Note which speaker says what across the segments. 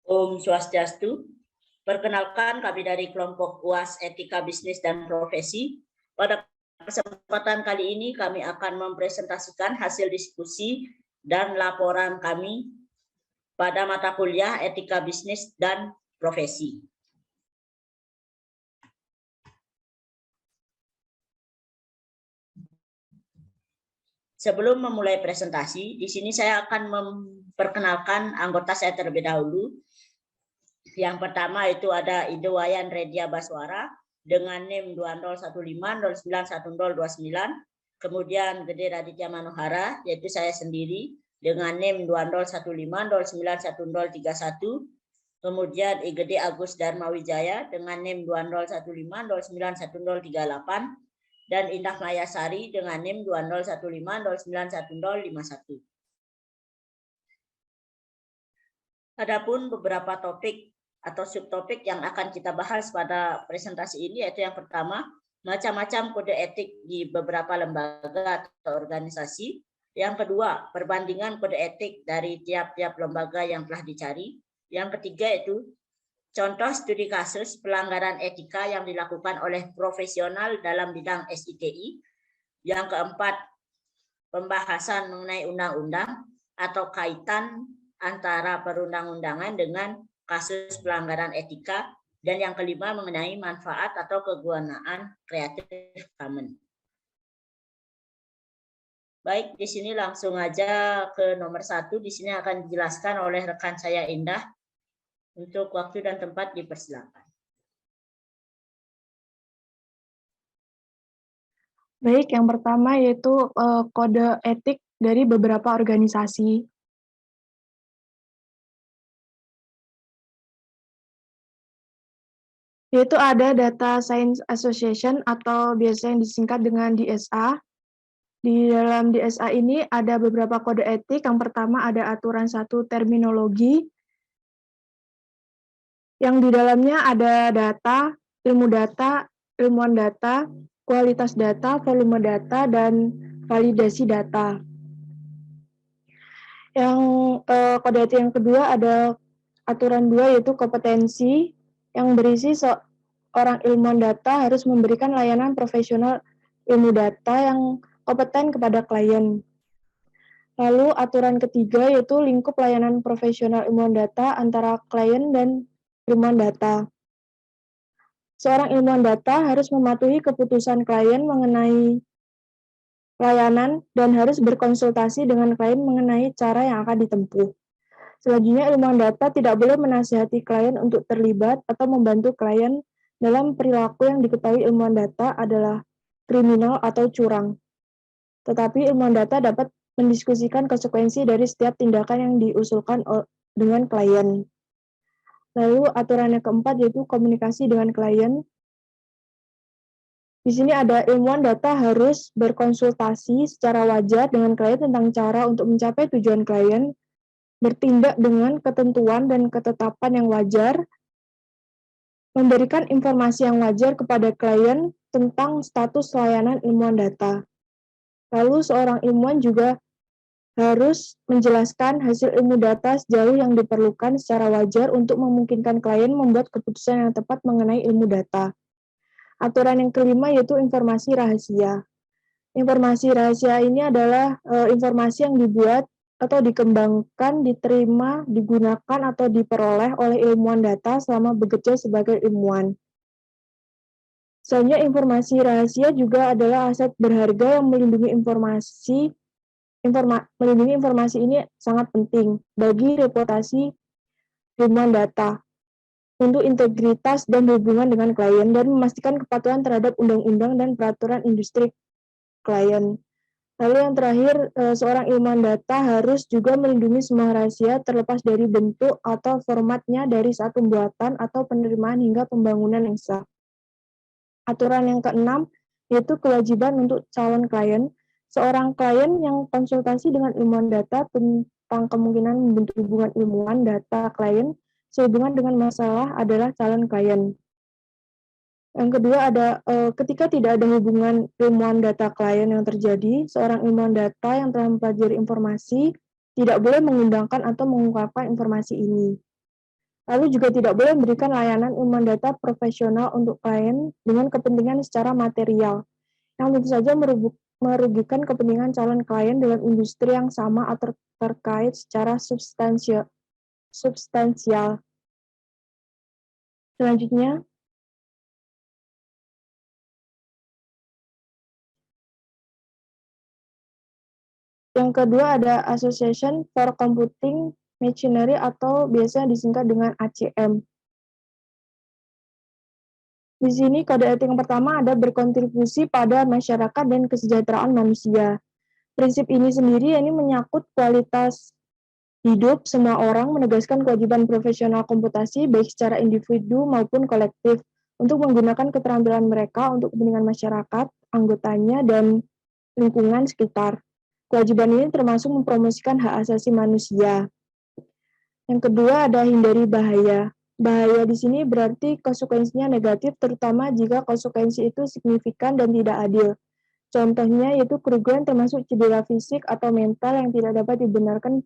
Speaker 1: Om Swastiastu. Perkenalkan, kami dari kelompok UAS Etika Bisnis dan Profesi. Pada kesempatan kali ini kami akan mempresentasikan hasil diskusi dan laporan kami pada mata kuliah Etika Bisnis dan Profesi. Sebelum memulai presentasi, di sini saya akan memperkenalkan anggota saya terlebih dahulu. Yang pertama itu ada Idowayan Redia Baswara dengan NIM 2015091029. Kemudian Gede Raditya Manohara, yaitu saya sendiri dengan NIM 2015091031. Kemudian Igede Agus Dharma Wijaya dengan NIM 2015091038. Dan Indah Mayasari dengan NIM 2015091051. Adapun beberapa topik atau subtopik yang akan kita bahas pada presentasi ini, yaitu yang pertama, macam-macam kode etik di beberapa lembaga atau organisasi. Yang kedua, perbandingan kode etik dari tiap-tiap lembaga yang telah dicari. Yang ketiga itu contoh studi kasus pelanggaran etika yang dilakukan oleh profesional dalam bidang SITI. Yang keempat, pembahasan mengenai undang-undang atau kaitan antara perundang-undangan dengan kasus pelanggaran etika. Dan yang kelima, mengenai manfaat atau kegunaan Creative Commons. Baik, di sini langsung aja ke nomor 1. Di sini akan dijelaskan oleh rekan saya Indah. Untuk waktu dan tempat dipersilakan.
Speaker 2: Baik, yang pertama yaitu kode etik dari beberapa organisasi. Yaitu ada Data Science Association atau biasa yang disingkat dengan DSA. Di dalam DSA ini ada beberapa kode etik. Yang pertama ada aturan 1 terminologi, yang di dalamnya ada data, ilmu data, ilmuwan data, kualitas data, volume data, dan validasi data. Yang kode etik yang kedua ada aturan 2 yaitu kompetensi, yang berisi seorang ilmuwan data harus memberikan layanan profesional ilmu data yang kompeten kepada klien. Lalu aturan ketiga yaitu lingkup layanan profesional ilmuwan data antara klien dan ilmuwan data. Seorang ilmuwan data harus mematuhi keputusan klien mengenai layanan dan harus berkonsultasi dengan klien mengenai cara yang akan ditempuh. Selanjutnya, ilmuwan data tidak boleh menasihati klien untuk terlibat atau membantu klien dalam perilaku yang diketahui ilmuwan data adalah kriminal atau curang. Tetapi ilmuwan data dapat mendiskusikan konsekuensi dari setiap tindakan yang diusulkan dengan klien. Lalu aturan yang keempat yaitu komunikasi dengan klien. Di sini ada ilmuwan data harus berkonsultasi secara wajar dengan klien tentang cara untuk mencapai tujuan klien, bertindak dengan ketentuan dan ketetapan yang wajar, memberikan informasi yang wajar kepada klien tentang status layanan ilmuwan data. Lalu seorang ilmuwan juga harus menjelaskan hasil ilmu data sejauh yang diperlukan secara wajar untuk memungkinkan klien membuat keputusan yang tepat mengenai ilmu data. Aturan yang kelima yaitu informasi rahasia. Informasi rahasia ini adalah informasi yang dibuat atau dikembangkan, diterima, digunakan, atau diperoleh oleh ilmuwan data selama bekerja sebagai ilmuwan. Selanjutnya, informasi rahasia juga adalah aset berharga yang melindungi informasi ini sangat penting bagi reputasi ilmuwan data untuk integritas dan hubungan dengan klien dan memastikan kepatuhan terhadap undang-undang dan peraturan industri klien. Lalu yang terakhir, seorang ilmuwan data harus juga melindungi semua rahasia terlepas dari bentuk atau formatnya dari saat pembuatan atau penerimaan hingga pembangunan yang sah. Aturan yang keenam, yaitu kewajiban untuk calon klien. Seorang klien yang konsultasi dengan ilmuwan data tentang kemungkinan membentuk hubungan ilmuwan data klien sehubungan dengan masalah adalah calon klien. Yang kedua ada ketika tidak ada hubungan ilmuwan data klien yang terjadi, seorang ilmuwan data yang telah mempelajari informasi tidak boleh mengundangkan atau mengungkapkan informasi ini. Lalu juga tidak boleh memberikan layanan ilmuwan data profesional untuk klien dengan kepentingan secara material, yang tentu saja merugikan kepentingan calon klien dalam industri yang sama atau terkait secara substansial. Selanjutnya, yang kedua ada Association for Computing Machinery atau biasanya disingkat dengan ACM. Di sini kode etik yang pertama ada berkontribusi pada masyarakat dan kesejahteraan manusia. Prinsip ini sendiri ini menyangkut kualitas hidup semua orang, menegaskan kewajiban profesional komputasi baik secara individu maupun kolektif untuk menggunakan keterampilan mereka untuk kepentingan masyarakat, anggotanya, dan lingkungan sekitar. Kewajiban ini termasuk mempromosikan hak asasi manusia. Yang kedua ada hindari bahaya. Bahaya di sini berarti konsekuensinya negatif, terutama jika konsekuensi itu signifikan dan tidak adil. Contohnya yaitu kerugian termasuk cedera fisik atau mental yang tidak dapat dibenarkan,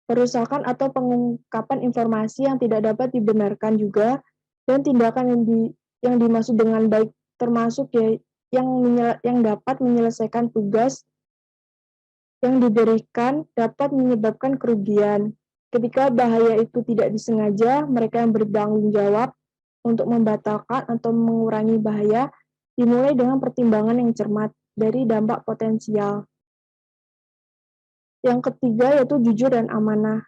Speaker 2: perusakan atau pengungkapan informasi yang tidak dapat dibenarkan juga, dan tindakan yang dimaksud dengan baik termasuk ya yang dapat menyelesaikan tugas yang diberikan dapat menyebabkan kerugian. Ketika bahaya itu tidak disengaja, mereka yang bertanggung jawab untuk membatalkan atau mengurangi bahaya dimulai dengan pertimbangan yang cermat dari dampak potensial. Yang ketiga yaitu jujur dan amanah.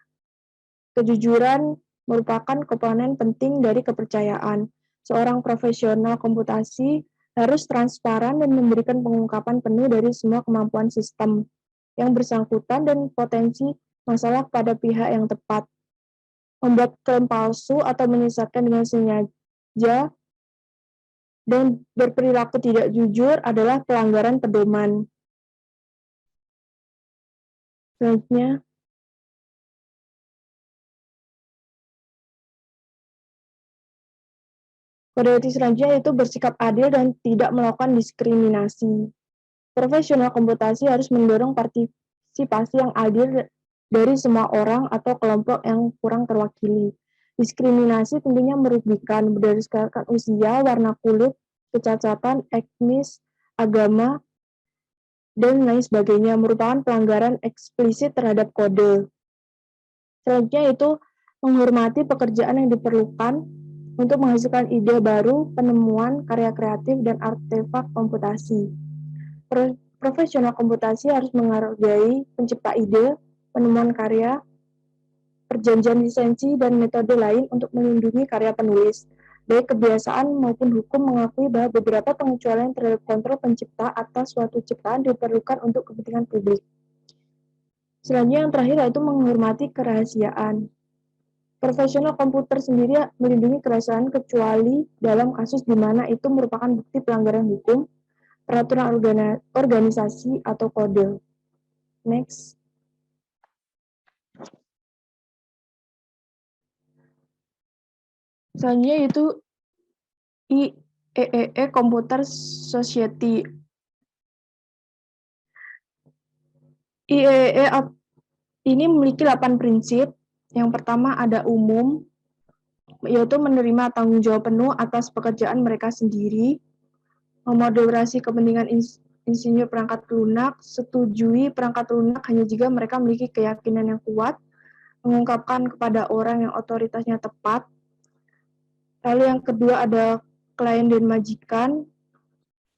Speaker 2: Kejujuran merupakan komponen penting dari kepercayaan. Seorang profesional komputasi harus transparan dan memberikan pengungkapan penuh dari semua kemampuan sistem yang bersangkutan dan potensi masalah pada pihak yang tepat. Membuat klaim palsu atau menyesatkan dengan sengaja dan berperilaku tidak jujur adalah pelanggaran pedoman. Selanjutnya, kode etik selanjutnya itu bersikap adil dan tidak melakukan diskriminasi. Profesional komputasi harus mendorong partisipasi yang adil dari semua orang atau kelompok yang kurang terwakili. Diskriminasi tentunya merugikan berdasarkan usia, warna kulit, kecacatan, etnis, agama, dan lain sebagainya, merupakan pelanggaran eksplisit terhadap kode. Selanjutnya itu menghormati pekerjaan yang diperlukan untuk menghasilkan ide baru, penemuan, karya kreatif, dan artefak komputasi. Profesional komputasi harus menghargai pencipta ide, penemuan karya, perjanjian lisensi, dan metode lain untuk melindungi karya penulis. Baik kebiasaan maupun hukum mengakui bahwa beberapa pengecualian terhadap kontrol pencipta atas suatu ciptaan diperlukan untuk kepentingan publik. Selanjutnya yang terakhir yaitu menghormati kerahasiaan. Profesional komputer sendiri melindungi kerahasiaan kecuali dalam kasus di mana itu merupakan bukti pelanggaran hukum, peraturan organisasi, atau kode. Next. Selanjutnya itu IEEE Computer Society. IEEE ini memiliki 8 prinsip. Yang pertama ada umum, yaitu menerima tanggung jawab penuh atas pekerjaan mereka sendiri, memoderasi kepentingan insinyur perangkat lunak, setujui perangkat lunak hanya jika mereka memiliki keyakinan yang kuat, mengungkapkan kepada orang yang otoritasnya tepat. Lalu yang kedua ada klien dan majikan.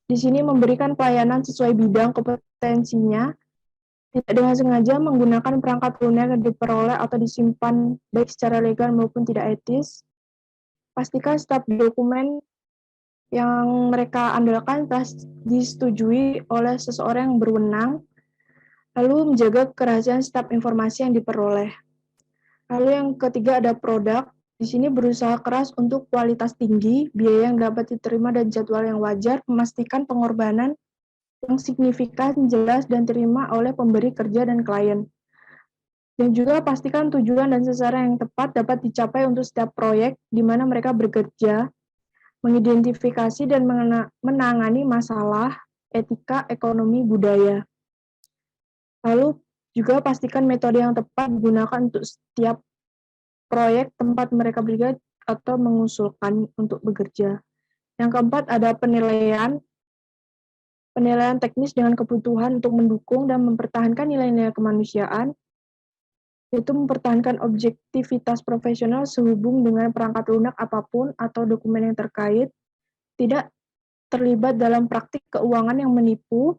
Speaker 2: Di sini memberikan pelayanan sesuai bidang kompetensinya, tidak dengan sengaja menggunakan perangkat lunak yang diperoleh atau disimpan baik secara legal maupun tidak etis. Pastikan setiap dokumen yang mereka andalkan telah disetujui oleh seseorang yang berwenang, lalu menjaga kerahasiaan setiap informasi yang diperoleh. Lalu yang ketiga ada produk. Di sini berusaha keras untuk kualitas tinggi, biaya yang dapat diterima dan jadwal yang wajar, memastikan pengorbanan yang signifikan, jelas, dan terima oleh pemberi kerja dan klien. Dan juga pastikan tujuan dan sasaran yang tepat dapat dicapai untuk setiap proyek di mana mereka bekerja, mengidentifikasi dan menangani masalah etika, ekonomi, budaya. Lalu juga pastikan metode yang tepat digunakan untuk setiap proyek tempat mereka bekerja atau mengusulkan untuk bekerja. Yang keempat ada penilaian teknis dengan kebutuhan untuk mendukung dan mempertahankan nilai-nilai kemanusiaan, yaitu mempertahankan objektivitas profesional sehubung dengan perangkat lunak apapun atau dokumen yang terkait, tidak terlibat dalam praktik keuangan yang menipu,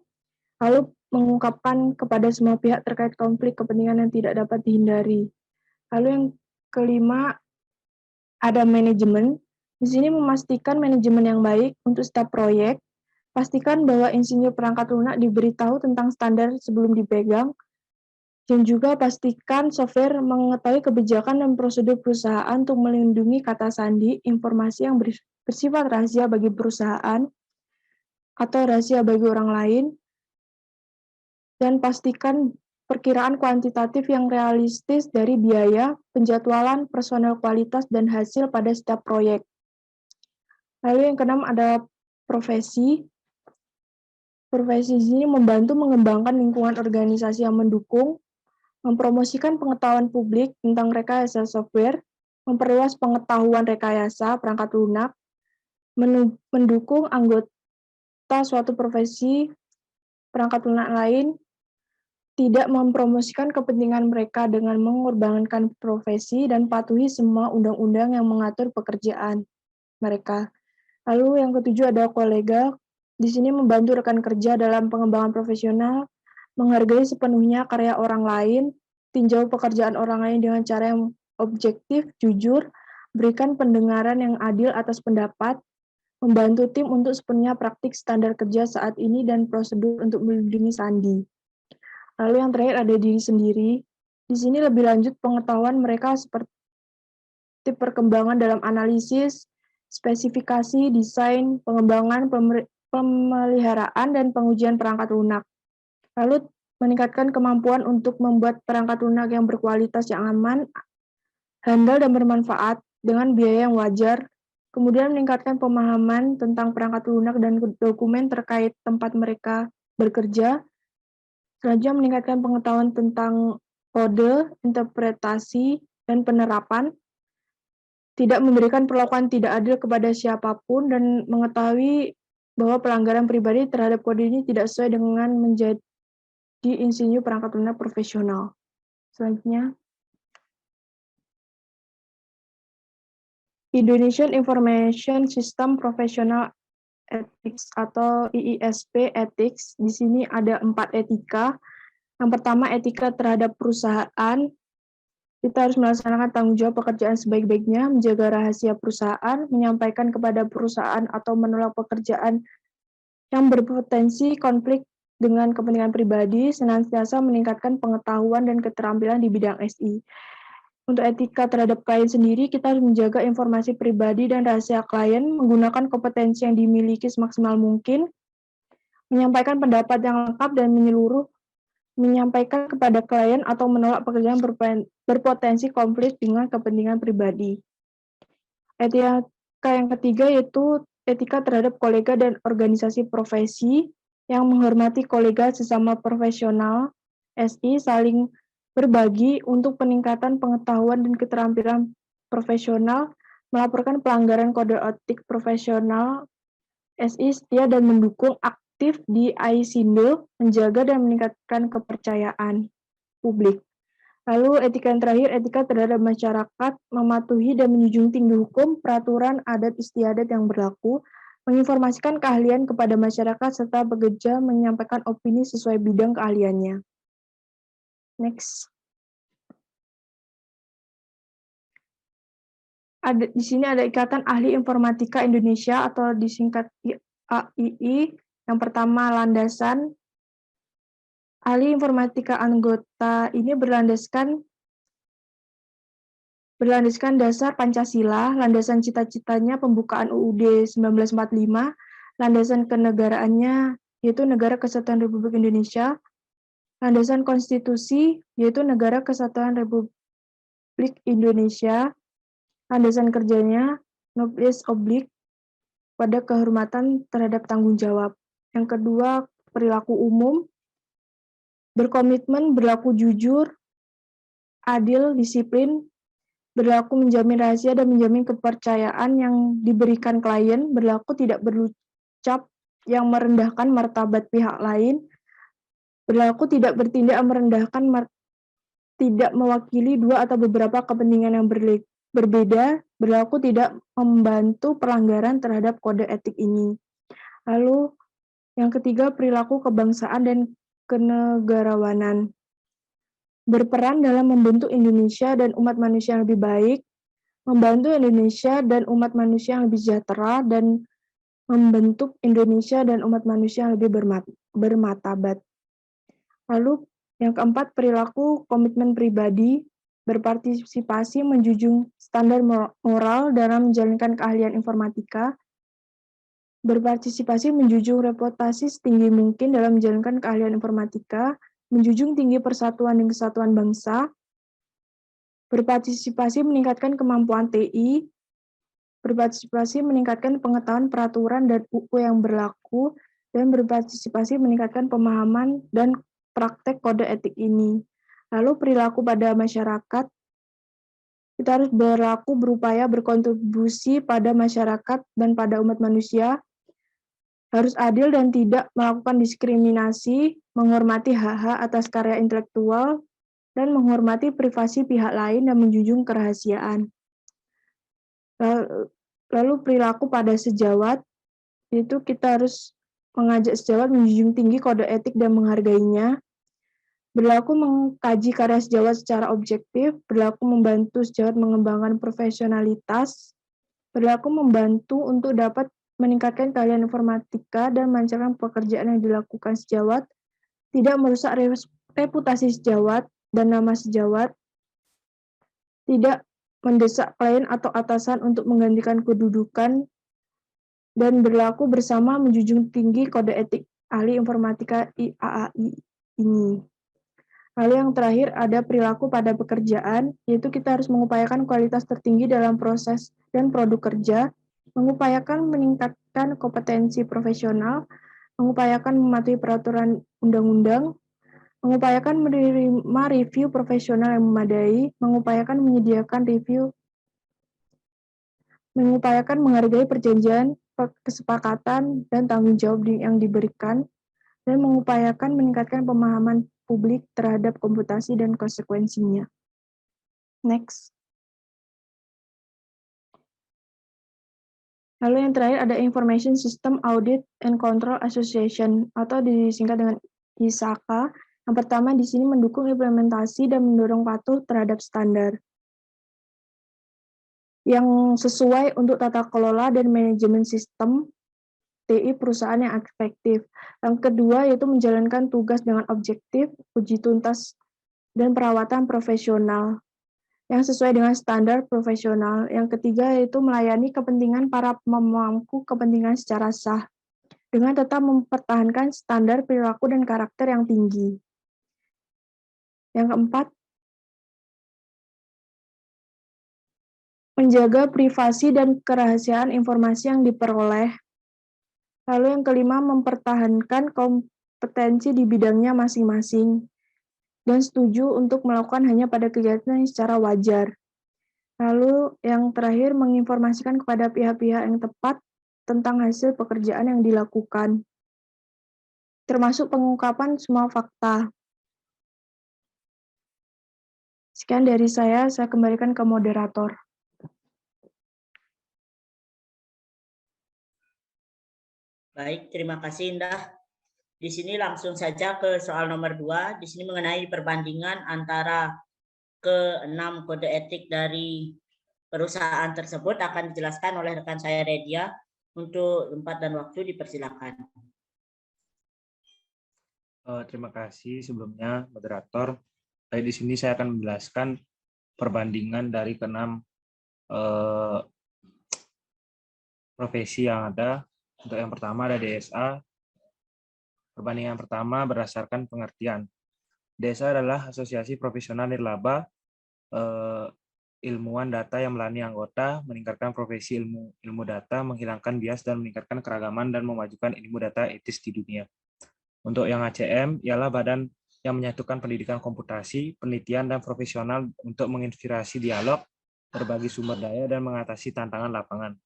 Speaker 2: lalu mengungkapkan kepada semua pihak terkait konflik kepentingan yang tidak dapat dihindari. Lalu yang kelima, ada manajemen. Di sini memastikan manajemen yang baik untuk setiap proyek. Pastikan bahwa insinyur perangkat lunak diberitahu tentang standar sebelum dipegang, dan juga pastikan software mengetahui kebijakan dan prosedur perusahaan untuk melindungi kata sandi, informasi yang bersifat rahasia bagi perusahaan atau rahasia bagi orang lain, dan pastikan perkiraan kuantitatif yang realistis dari biaya, penjadwalan, personel kualitas, dan hasil pada setiap proyek. Lalu yang keenam ada profesi. Profesi ini membantu mengembangkan lingkungan organisasi yang mendukung, mempromosikan pengetahuan publik tentang rekayasa software, memperluas pengetahuan rekayasa perangkat lunak, mendukung anggota suatu profesi perangkat lunak lain, tidak mempromosikan kepentingan mereka dengan mengorbankan profesi, dan patuhi semua undang-undang yang mengatur pekerjaan mereka. Lalu yang ketujuh ada kolega. Di sini membantu rekan kerja dalam pengembangan profesional, menghargai sepenuhnya karya orang lain, tinjau pekerjaan orang lain dengan cara yang objektif, jujur, berikan pendengaran yang adil atas pendapat, membantu tim untuk sepenuhnya praktik standar kerja saat ini dan prosedur untuk melindungi sandi. Lalu yang terakhir ada diri sendiri. Di sini lebih lanjut pengetahuan mereka seperti perkembangan dalam analisis, spesifikasi, desain, pengembangan, pemeliharaan, dan pengujian perangkat lunak. Lalu meningkatkan kemampuan untuk membuat perangkat lunak yang berkualitas, yang aman, handal, dan bermanfaat dengan biaya yang wajar. Kemudian meningkatkan pemahaman tentang perangkat lunak dan dokumen terkait tempat mereka bekerja. Selanjutnya meningkatkan pengetahuan tentang kode, interpretasi, dan penerapan. Tidak memberikan perlakuan tidak adil kepada siapapun, dan mengetahui bahwa pelanggaran pribadi terhadap kode ini tidak sesuai dengan menjadi insinyur perangkat lunak profesional. Selanjutnya, Indonesian Information System Professional Ethics atau IISP Ethics. Di sini ada 4 etika. Yang pertama, etika terhadap perusahaan. Kita harus melaksanakan tanggung jawab pekerjaan sebaik-baiknya, menjaga rahasia perusahaan, menyampaikan kepada perusahaan atau menolak pekerjaan yang berpotensi konflik dengan kepentingan pribadi, senantiasa meningkatkan pengetahuan dan keterampilan di bidang SI. Untuk etika terhadap klien sendiri, kita harus menjaga informasi pribadi dan rahasia klien, menggunakan kompetensi yang dimiliki semaksimal mungkin, menyampaikan pendapat yang lengkap dan menyeluruh, menyampaikan kepada klien atau menolak pekerjaan berpotensi konflik dengan kepentingan pribadi. Etika yang ketiga yaitu etika terhadap kolega dan organisasi profesi, yang menghormati kolega sesama profesional SI, saling berbagi untuk peningkatan pengetahuan dan keterampilan profesional, melaporkan pelanggaran kode etik profesional SI, setia dan mendukung aktif di AISINDO, menjaga dan meningkatkan kepercayaan publik. Lalu etika yang terakhir, etika terhadap masyarakat, mematuhi dan menjunjung tinggi hukum, peraturan, adat istiadat yang berlaku, menginformasikan keahlian kepada masyarakat, serta bekerja menyampaikan opini sesuai bidang keahliannya. Next. Di sini ada Ikatan Ahli Informatika Indonesia atau disingkat AII. Yang pertama, landasan. Ahli informatika anggota ini berlandaskan dasar Pancasila, landasan cita-citanya pembukaan UUD 1945, landasan kenegaraannya yaitu Negara Kesatuan Republik Indonesia, landasan konstitusi yaitu Negara Kesatuan Republik Indonesia, landasan kerjanya noblesse oblige, pada kehormatan terhadap tanggung jawab. Yang kedua, perilaku umum, berkomitmen berlaku jujur, adil, disiplin, berlaku menjamin rahasia dan menjamin kepercayaan yang diberikan klien, berlaku tidak berucap yang merendahkan martabat pihak lain, berlaku tidak bertindak merendahkan tidak mewakili dua atau beberapa kepentingan yang berbeda, berlaku tidak membantu pelanggaran terhadap kode etik ini. Lalu yang ketiga, perilaku kebangsaan dan kenegarawanan. Berperan dalam membentuk Indonesia dan umat manusia yang lebih baik, membantu Indonesia dan umat manusia yang lebih sejahtera, dan membentuk Indonesia dan umat manusia yang lebih bermartabat. Lalu yang keempat, perilaku komitmen pribadi, berpartisipasi menjunjung standar moral dalam menjalankan keahlian informatika, berpartisipasi menjunjung reputasi setinggi mungkin dalam menjalankan keahlian informatika, menjunjung tinggi persatuan dan kesatuan bangsa, berpartisipasi meningkatkan kemampuan TI, berpartisipasi meningkatkan pengetahuan peraturan dan UU yang berlaku, dan berpartisipasi meningkatkan pemahaman dan praktek kode etik ini. Lalu perilaku pada masyarakat, kita harus berupaya berkontribusi pada masyarakat dan pada umat manusia, harus adil dan tidak melakukan diskriminasi, menghormati hak-hak atas karya intelektual, dan menghormati privasi pihak lain dan menjunjung kerahasiaan. Lalu perilaku pada sejawat, itu kita harus mengajak sejawat menjunjung tinggi kode etik dan menghargainya, berlaku mengkaji karya sejawat secara objektif, berlaku membantu sejawat mengembangkan profesionalitas, berlaku membantu untuk dapat meningkatkan keahlian informatika dan melancarkan pekerjaan yang dilakukan sejawat, tidak merusak reputasi sejawat dan nama sejawat, tidak mendesak klien atau atasan untuk menggantikan kedudukan, dan berlaku bersama menjunjung tinggi kode etik ahli informatika IAAI ini. Lalu yang terakhir ada perilaku pada pekerjaan, yaitu kita harus mengupayakan kualitas tertinggi dalam proses dan produk kerja, mengupayakan meningkatkan kompetensi profesional, mengupayakan mematuhi peraturan undang-undang, mengupayakan menerima review profesional yang memadai, mengupayakan mengupayakan menghargai perjanjian, kesepakatan, dan tanggung jawab yang diberikan, dan mengupayakan meningkatkan pemahaman publik terhadap komputasi dan konsekuensinya. Next. Lalu yang terakhir ada Information System Audit and Control Association atau disingkat dengan ISACA. Yang pertama di sini mendukung implementasi dan mendorong patuh terhadap standar yang sesuai untuk tata kelola dan manajemen sistem TI perusahaan yang efektif. Yang kedua yaitu menjalankan tugas dengan objektif, uji tuntas, dan perawatan profesional yang sesuai dengan standar profesional. Yang ketiga yaitu melayani kepentingan para pemangku kepentingan secara sah, dengan tetap mempertahankan standar perilaku dan karakter yang tinggi. Yang keempat, menjaga privasi dan kerahasiaan informasi yang diperoleh. Lalu yang kelima, mempertahankan kompetensi di bidangnya masing-masing, dan setuju untuk melakukan hanya pada kegiatan yang secara wajar. Lalu yang terakhir, menginformasikan kepada pihak-pihak yang tepat tentang hasil pekerjaan yang dilakukan, termasuk pengungkapan semua fakta. Sekian dari saya kembalikan ke moderator.
Speaker 1: Baik, terima kasih Indah. Di sini langsung saja ke soal nomor 2. Di sini mengenai perbandingan antara ke-6 kode etik dari perusahaan tersebut akan dijelaskan oleh rekan saya Redia. Untuk tempat dan waktu dipersilakan.
Speaker 3: Terima kasih sebelumnya moderator. Di sini saya akan menjelaskan perbandingan dari ke-6 profesi yang ada. Untuk yang pertama ada DSA. Perbandingan pertama berdasarkan pengertian. DSA adalah Asosiasi Profesional Nirlaba, ilmuwan data yang melayani anggota, meningkatkan profesi ilmu data, menghilangkan bias dan meningkatkan keragaman dan memajukan ilmu data etis di dunia. Untuk yang ACM ialah badan yang menyatukan pendidikan komputasi, penelitian dan profesional untuk menginspirasi dialog, berbagi sumber daya, dan mengatasi tantangan lapangan.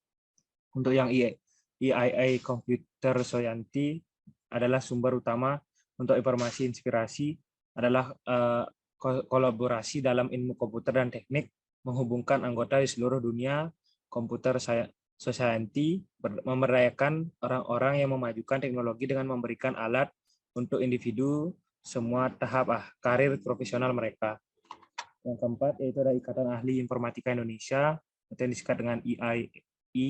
Speaker 3: Untuk yang EIA Computer Science adalah sumber utama untuk informasi inspirasi, adalah kolaborasi dalam ilmu komputer dan teknik, menghubungkan anggota di seluruh dunia. Computer Society memberdayakan orang-orang yang memajukan teknologi dengan memberikan alat untuk individu semua tahap karir profesional mereka. Yang keempat yaitu ada Ikatan Ahli Informatika Indonesia atau yang disingkat dengan EIA,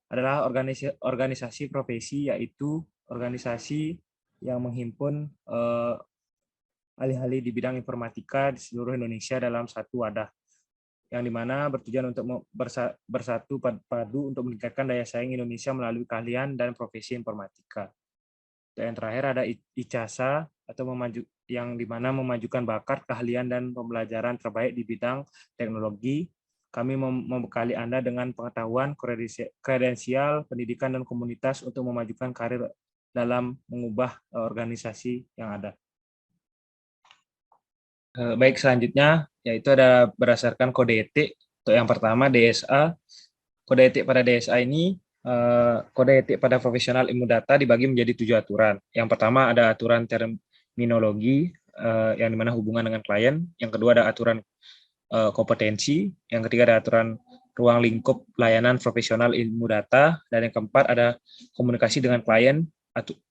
Speaker 3: adalah organisasi profesi, yaitu organisasi yang menghimpun ahli-ahli di bidang informatika di seluruh Indonesia dalam satu wadah, yang dimana bertujuan untuk bersatu padu untuk meningkatkan daya saing Indonesia melalui keahlian dan profesi informatika. Dan yang terakhir ada ICASA atau yang dimana memajukan bakat, keahlian, dan pembelajaran terbaik di bidang teknologi. Kami membekali Anda dengan pengetahuan, kredensial, pendidikan, dan komunitas untuk memajukan karir dalam mengubah organisasi yang ada. Baik, selanjutnya yaitu ada berdasarkan kode etik. Untuk yang pertama DSA. Kode etik pada DSA ini, kode etik pada profesional ilmu data dibagi menjadi 7 aturan. Yang pertama ada aturan terminologi yang dimana hubungan dengan klien. Yang kedua ada aturan kompetensi. Yang ketiga ada aturan ruang lingkup layanan profesional ilmu data. Dan yang keempat ada komunikasi dengan klien.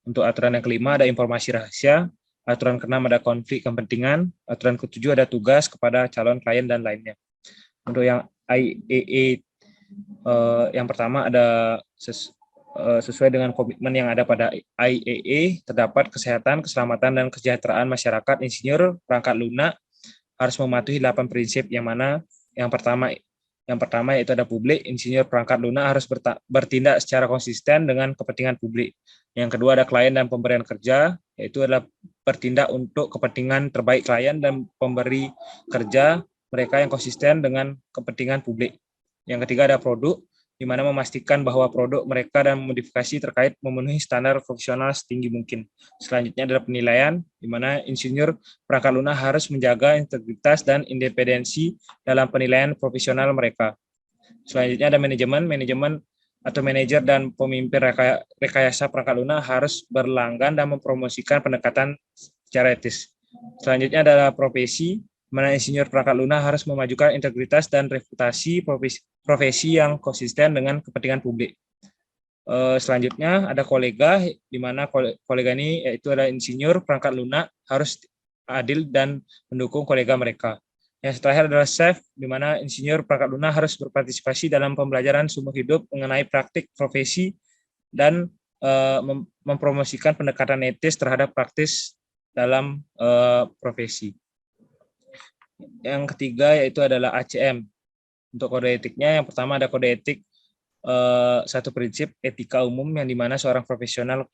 Speaker 3: Untuk aturan yang kelima ada informasi rahasia. Aturan keenam ada konflik kepentingan. Aturan ketujuh ada tugas kepada calon klien dan lainnya. Untuk yang IAA yang pertama ada sesuai dengan komitmen yang ada pada IAA, terdapat kesehatan, keselamatan, dan kesejahteraan masyarakat. Insinyur perangkat lunak harus mematuhi 8 prinsip, yang mana yang pertama yaitu ada publik. Insinyur perangkat lunak harus bertindak secara konsisten dengan kepentingan publik. Yang kedua ada klien dan pemberian kerja, yaitu adalah bertindak untuk kepentingan terbaik klien dan pemberi kerja, mereka yang konsisten dengan kepentingan publik. Yang ketiga ada produk, di mana memastikan bahwa produk mereka dan modifikasi terkait memenuhi standar profesional setinggi mungkin. Selanjutnya adalah penilaian, di mana insinyur perangkat lunak harus menjaga integritas dan independensi dalam penilaian profesional mereka. Selanjutnya ada manajemen atau manajer dan pemimpin rekayasa perangkat lunak harus berlanggan dan mempromosikan pendekatan secara etis. Selanjutnya adalah profesi, di mana insinyur perangkat lunak harus memajukan integritas dan reputasi profesi yang konsisten dengan kepentingan publik. Selanjutnya ada kolega, di mana kolega ini yaitu ada insinyur perangkat lunak harus adil dan mendukung kolega mereka. Yang terakhir adalah chef, di mana insinyur perangkat lunak harus berpartisipasi dalam pembelajaran seumur hidup mengenai praktik profesi dan mempromosikan pendekatan etis terhadap praktis dalam profesi. Yang ketiga yaitu adalah ACM. Untuk kode etiknya, yang pertama ada kode etik satu prinsip etika umum, yang dimana seorang profesional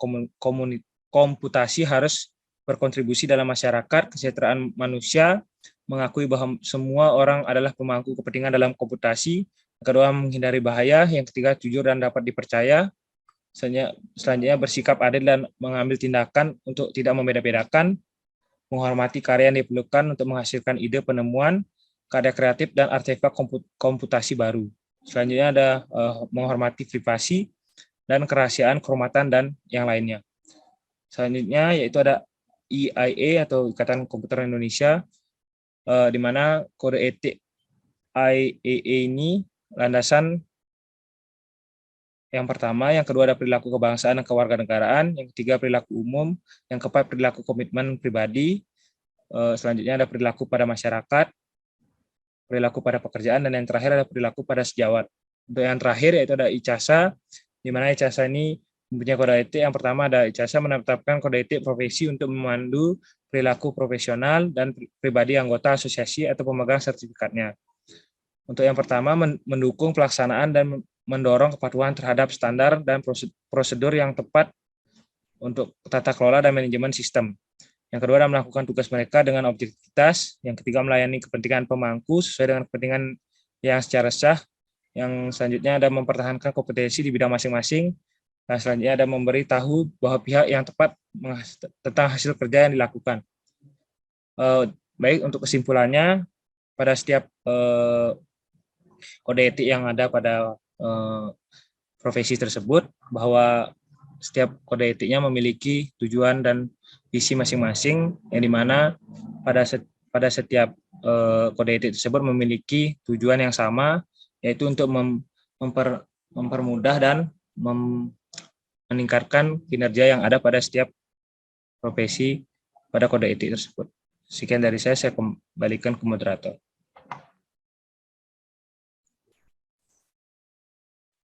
Speaker 3: komputasi harus berkontribusi dalam masyarakat, kesejahteraan manusia, mengakui bahwa semua orang adalah pemangku kepentingan dalam komputasi. Yang kedua, menghindari bahaya. Yang ketiga, jujur dan dapat dipercaya. Selanjutnya, bersikap adil dan mengambil tindakan untuk tidak membeda-bedakan, menghormati karya yang diperlukan untuk menghasilkan ide penemuan, karya kreatif, dan artefak komputasi baru. Selanjutnya ada menghormati privasi dan kerahasiaan, kehormatan, dan yang lainnya. Selanjutnya yaitu ada EIA atau Ikatan Komputer Indonesia, di mana kode etik IAA ini landasan yang pertama, yang kedua ada perilaku kebangsaan dan kewarganegaraan, yang ketiga perilaku umum, yang keempat perilaku komitmen pribadi, selanjutnya ada perilaku pada masyarakat, perilaku pada pekerjaan, dan yang terakhir ada perilaku pada sejawat. Untuk yang terakhir yaitu ada ICASA, di mana ICASA ini mempunyai kode etik. Yang pertama ada ICASA menetapkan kode etik profesi untuk memandu perilaku profesional dan pribadi anggota asosiasi atau pemegang sertifikatnya. Untuk yang pertama, mendukung pelaksanaan dan mendorong kepatuhan terhadap standar dan prosedur yang tepat untuk tata kelola dan manajemen sistem. Yang kedua adalah melakukan tugas mereka dengan objektivitas. Yang ketiga, melayani kepentingan pemangku sesuai dengan kepentingan yang secara sah. Yang selanjutnya ada mempertahankan kompetensi di bidang masing-masing. Dan selanjutnya ada memberitahu bahwa pihak yang tepat tentang hasil kerja yang dilakukan. Baik, untuk kesimpulannya, pada setiap kode etik yang ada pada profesi tersebut, bahwa setiap kode etiknya memiliki tujuan dan visi masing-masing, yang dimana pada setiap kode etik tersebut memiliki tujuan yang sama, yaitu untuk mempermudah dan meningkatkan kinerja yang ada pada setiap profesi pada kode etik tersebut. Sekian dari saya kembalikan ke moderator.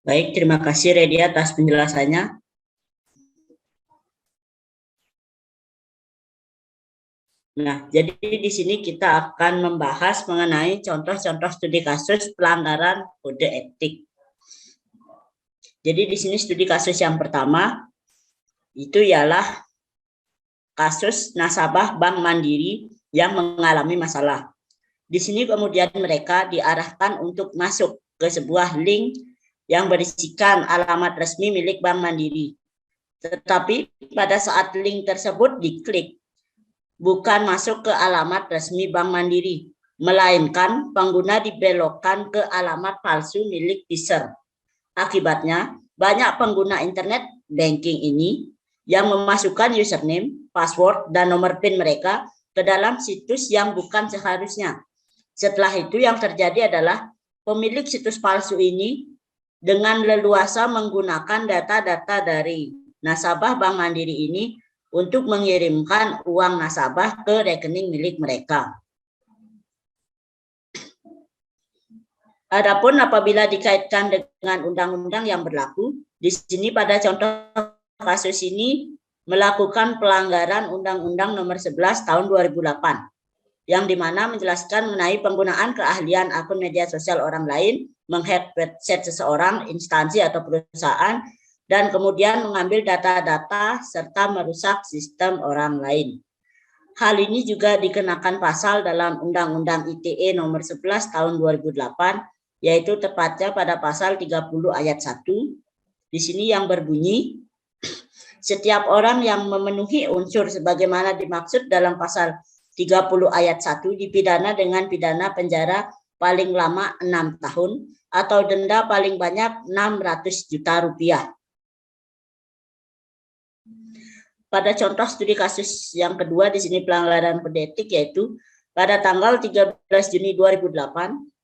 Speaker 1: Baik, terima kasih Redi atas penjelasannya. Nah, jadi di sini kita akan membahas mengenai contoh-contoh studi kasus pelanggaran kode etik. Jadi di sini studi kasus yang pertama itu ialah kasus nasabah Bank Mandiri yang mengalami masalah. Di sini kemudian mereka diarahkan untuk masuk ke sebuah link yang berisikan alamat resmi milik Bank Mandiri. Tetapi pada saat link tersebut diklik, bukan masuk ke alamat resmi Bank Mandiri, melainkan pengguna dibelokkan ke alamat palsu milik user. Akibatnya, banyak pengguna internet banking ini yang memasukkan username, password, dan nomor PIN mereka ke dalam situs yang bukan seharusnya. Setelah itu yang terjadi adalah pemilik situs palsu ini dengan leluasa menggunakan data-data dari nasabah Bank Mandiri ini untuk mengirimkan uang nasabah ke rekening milik mereka. Adapun apabila dikaitkan dengan undang-undang yang berlaku, di sini pada contoh kasus ini melakukan pelanggaran Undang-Undang Nomor 11 Tahun 2008, yang dimana menjelaskan mengenai penggunaan keahlian akun media sosial orang lain, menghack website seseorang, instansi atau perusahaan, dan kemudian mengambil data-data serta merusak sistem orang lain. Hal ini juga dikenakan pasal dalam Undang-Undang ITE Nomor 11 Tahun 2008, yaitu tepatnya pada pasal 30 ayat 1. Di sini yang berbunyi, setiap orang yang memenuhi unsur sebagaimana dimaksud dalam pasal 30 ayat 1 dipidana dengan pidana penjara paling lama 6 tahun atau denda paling banyak 600 juta rupiah. Pada contoh studi kasus yang kedua di sini pelanggaran kode etik, yaitu pada tanggal 13 Juni 2008,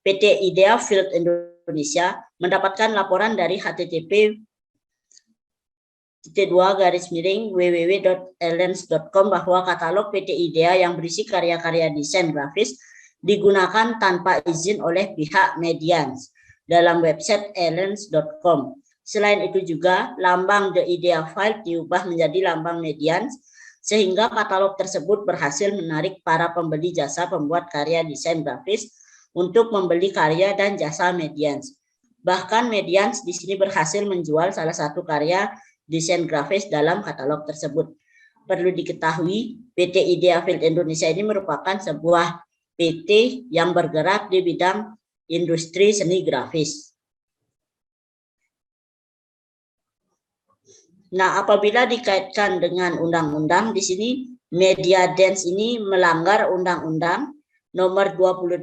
Speaker 1: PT Idea Field Indonesia mendapatkan laporan dari http://www.elens.com bahwa katalog PT Idea yang berisi karya-karya desain grafis digunakan tanpa izin oleh pihak Medians dalam website elens.com. Selain itu juga lambang The Idea File diubah menjadi lambang Medians, sehingga katalog tersebut berhasil menarik para pembeli jasa pembuat karya desain grafis untuk membeli karya dan jasa Medians. Bahkan Medians di sini berhasil menjual salah satu karya desain grafis dalam katalog tersebut. Perlu diketahui, PT Idea Field Indonesia ini merupakan sebuah PT yang bergerak di bidang industri seni grafis. Nah, apabila dikaitkan dengan undang-undang, di sini Media Dance ini melanggar Undang-Undang Nomor 28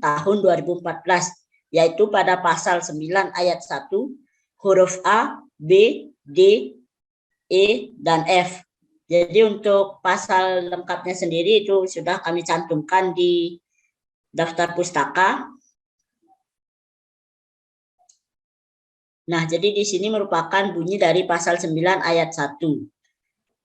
Speaker 1: Tahun 2014, yaitu pada pasal 9 ayat 1, huruf A, B, D, E, dan F. Jadi untuk pasal lengkapnya sendiri itu sudah kami cantumkan di daftar pustaka. Nah, jadi di sini merupakan bunyi dari pasal 9 ayat 1,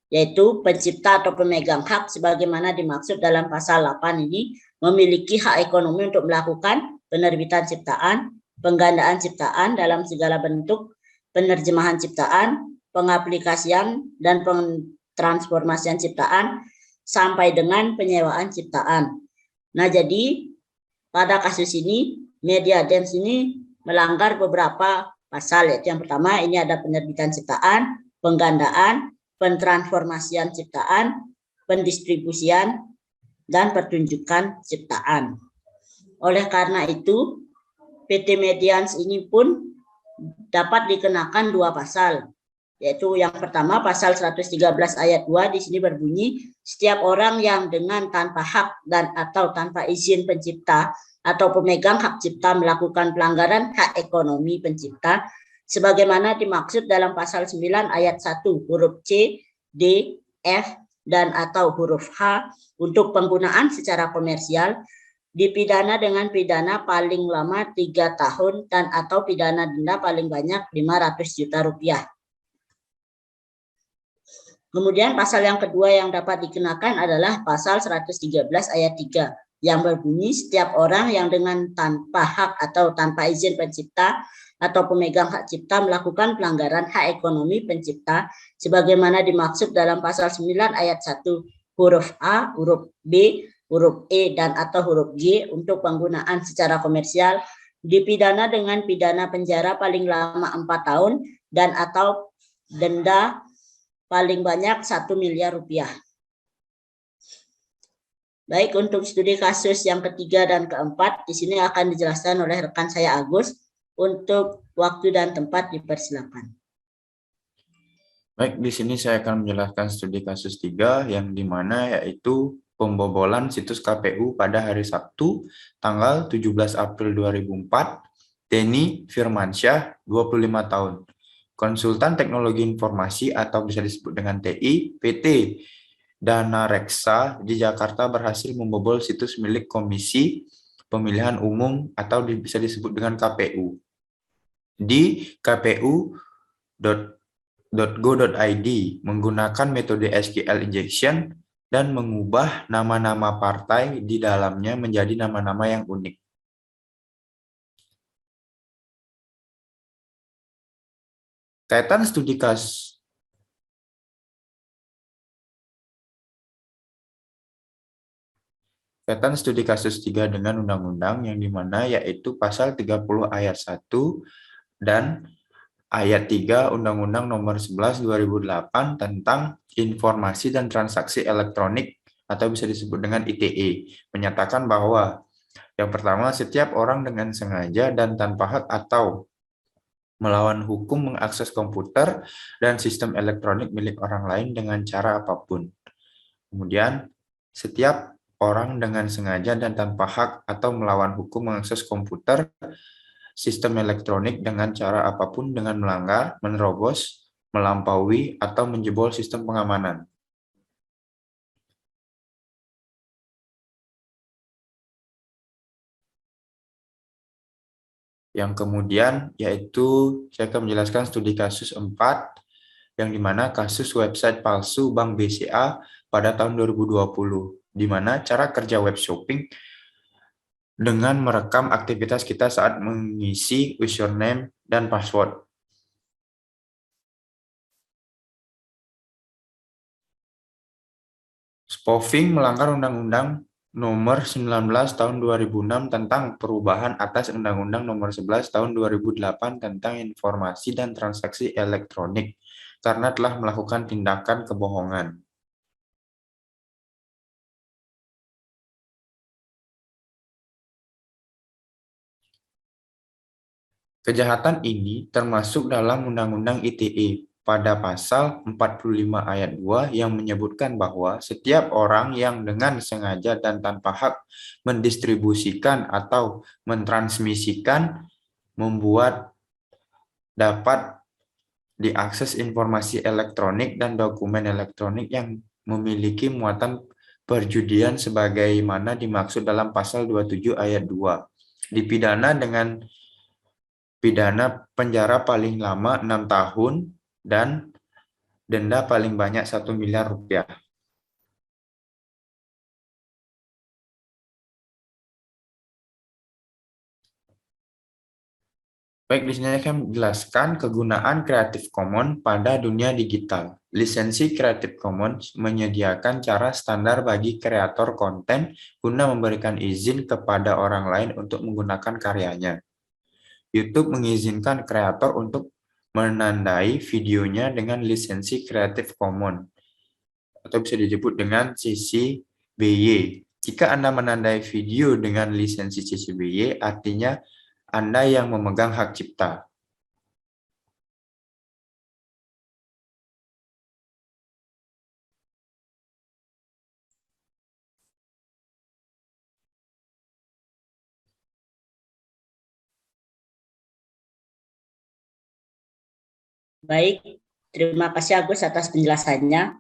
Speaker 1: yaitu pencipta atau pemegang hak sebagaimana dimaksud dalam pasal 8 ini memiliki hak ekonomi untuk melakukan penerbitan ciptaan, penggandaan ciptaan dalam segala bentuk, penerjemahan ciptaan, pengaplikasian dan pentransformasian ciptaan, sampai dengan penyewaan ciptaan. Nah, jadi pada kasus ini, Media Dance ini melanggar beberapa pasal, yaitu yang pertama ini ada penerbitan ciptaan, penggandaan, pentransformasian ciptaan, pendistribusian, dan pertunjukan ciptaan. Oleh karena itu, PT Medians ini pun dapat dikenakan dua pasal, Yaitu yang pertama pasal 113 ayat 2 di sini berbunyi, setiap orang yang dengan tanpa hak dan atau tanpa izin pencipta atau pemegang hak cipta melakukan pelanggaran hak ekonomi pencipta sebagaimana dimaksud dalam pasal 9 ayat 1 huruf C, D, F, dan atau huruf H untuk penggunaan secara komersial dipidana dengan pidana paling lama 3 tahun dan atau pidana denda paling banyak 500 juta rupiah. Kemudian pasal yang kedua yang dapat dikenakan adalah pasal 113 ayat 3 yang berbunyi setiap orang yang dengan tanpa hak atau tanpa izin pencipta atau pemegang hak cipta melakukan pelanggaran hak ekonomi pencipta sebagaimana dimaksud dalam pasal 9 ayat 1 huruf A, huruf B, huruf E, dan atau huruf G untuk penggunaan secara komersial dipidana dengan pidana penjara paling lama 4 tahun dan atau denda paling banyak 1 miliar rupiah. Baik, untuk studi kasus yang ketiga dan keempat, di sini akan dijelaskan oleh rekan saya Agus. Untuk waktu dan tempat dipersilakan.
Speaker 4: Baik, di sini saya akan menjelaskan studi kasus 3 yang dimana yaitu pembobolan situs KPU pada hari Sabtu tanggal 17 April 2004, Denny Firmansyah, 25 tahun. Konsultan Teknologi Informasi atau bisa disebut dengan TI, PT Dana Reksa di Jakarta berhasil membobol situs milik Komisi Pemilihan Umum atau bisa disebut dengan KPU. Di kpu.go.id menggunakan metode SQL injection dan mengubah nama-nama partai di dalamnya menjadi nama-nama yang unik. Kaitan studi kasus Kaitan studi kasus 3 dengan undang-undang yang dimana yaitu pasal 30 ayat 1 dan ayat 3 Undang-Undang Nomor 11 2008 tentang Informasi dan Transaksi Elektronik atau bisa disebut dengan ITE menyatakan bahwa yang pertama setiap orang dengan sengaja dan tanpa hak atau melawan hukum mengakses komputer dan sistem elektronik milik orang lain dengan cara apapun. Kemudian, setiap orang dengan sengaja dan tanpa hak atau melawan hukum mengakses komputer, sistem elektronik dengan cara apapun dengan melanggar, menerobos, melampaui, atau menjebol sistem pengamanan. Yang kemudian yaitu saya akan menjelaskan studi kasus 4 yang dimana kasus website palsu Bank BCA pada tahun 2020 di mana cara kerja web shopping dengan merekam aktivitas kita saat mengisi username dan password. Spoofing melanggar Undang-Undang Nomor 19 Tahun 2006 tentang perubahan atas Undang-Undang Nomor 11 Tahun 2008 tentang Informasi dan Transaksi Elektronik karena telah melakukan tindakan kebohongan. Kejahatan ini termasuk dalam Undang-Undang ITE pada pasal 45 ayat 2 yang menyebutkan bahwa setiap orang yang dengan sengaja dan tanpa hak mendistribusikan atau mentransmisikan, membuat, dapat diakses informasi elektronik dan dokumen elektronik yang memiliki muatan perjudian sebagaimana dimaksud dalam pasal 27 ayat 2, dipidana dengan pidana penjara paling lama 6 tahun dan denda paling banyak 1 miliar rupiah. Baik, di sini saya menjelaskan kegunaan Creative Commons pada dunia digital. Lisensi Creative Commons menyediakan cara standar bagi kreator konten guna memberikan izin kepada orang lain untuk menggunakan karyanya. YouTube mengizinkan kreator untuk menandai videonya dengan lisensi Creative Commons atau bisa disebut dengan CC BY. Jika Anda menandai video dengan lisensi CC BY, artinya Anda yang memegang hak cipta.
Speaker 1: Baik, terima kasih Agus atas penjelasannya.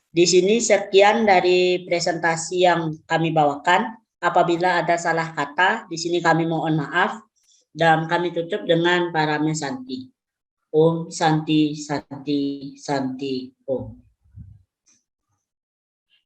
Speaker 1: Di sini sekian dari presentasi yang kami bawakan. Apabila ada salah kata, di sini kami mohon maaf dan kami tutup dengan Parame Santi. Om Santi Santi Santi Om.